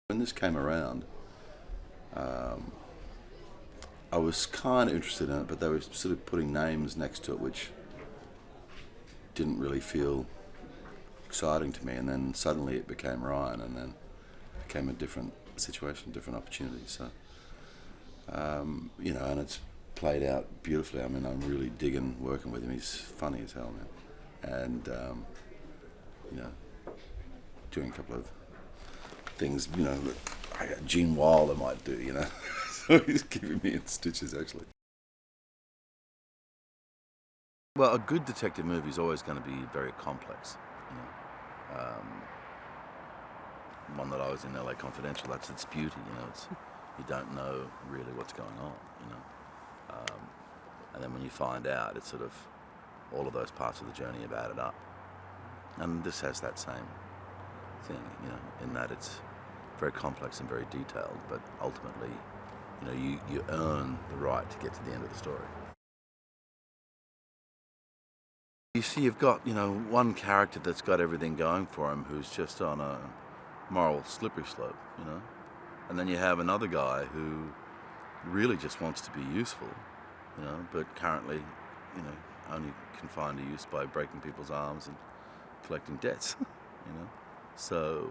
When this came around, I was kind of interested in it, but they were sort of putting names next to it, which didn't really feel exciting to me. And then suddenly it became Ryan, and then it became a different situation, different opportunity. So, and it's played out beautifully. I mean, I'm really digging working with him. He's funny as hell, man. And, doing a couple of things, that Gene Wilder might do, So he's keeping me in stitches, actually. Well, a good detective movie is always going to be very complex, One that I was in, LA Confidential, that's its beauty, you don't know really what's going on, and then when you find out, it's sort of all of those parts of the journey have added up. And this has that same thing, in that it's very complex and very detailed, but ultimately, you earn the right to get to the end of the story. You see, you've got, one character that's got everything going for him who's just on a moral slippery slope, and then you have another guy who really just wants to be useful, but currently, only can find a use by breaking people's arms and collecting debts, So,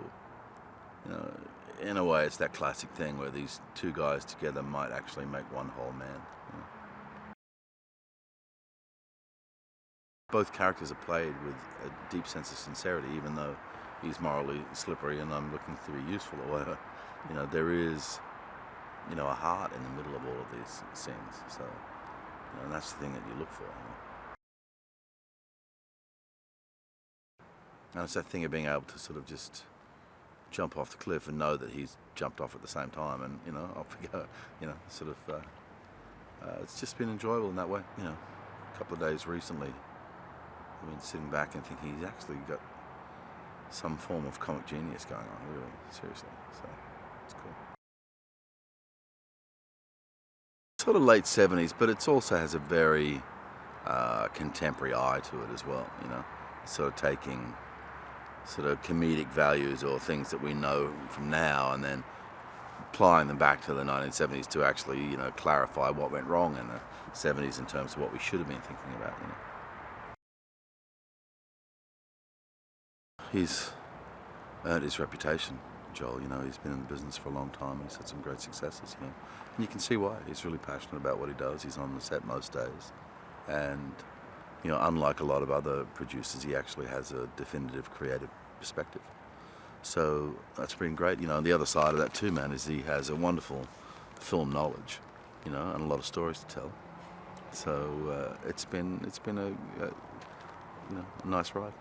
in a way, it's that classic thing where these two guys together might actually make one whole man. Both characters are played with a deep sense of sincerity, even though he's morally slippery and I'm looking to be useful or whatever. There is, a heart in the middle of all of these scenes. So, and that's the thing that you look for. And it's that thing of being able to sort of just jump off the cliff and know that he's jumped off at the same time, and off we go. It's just been enjoyable in that way. A couple of days recently, I've been sitting back and thinking he's actually got some form of comic genius going on, really, seriously. So it's cool. Sort of late 70s, but it also has a very contemporary eye to it as well. Sort of taking sort of comedic values or things that we know from now and then applying them back to the 1970s to actually, clarify what went wrong in the 70s in terms of what we should have been thinking about, He's earned his reputation, Joel. He's been in the business for a long time and he's had some great successes, And you can see why. He's really passionate about what he does. He's on the set most days. And, unlike a lot of other producers, he actually has a definitive creative perspective. So that's been great. And the other side of that too, man, is he has a wonderful film knowledge, and a lot of stories to tell. So it's been a nice ride.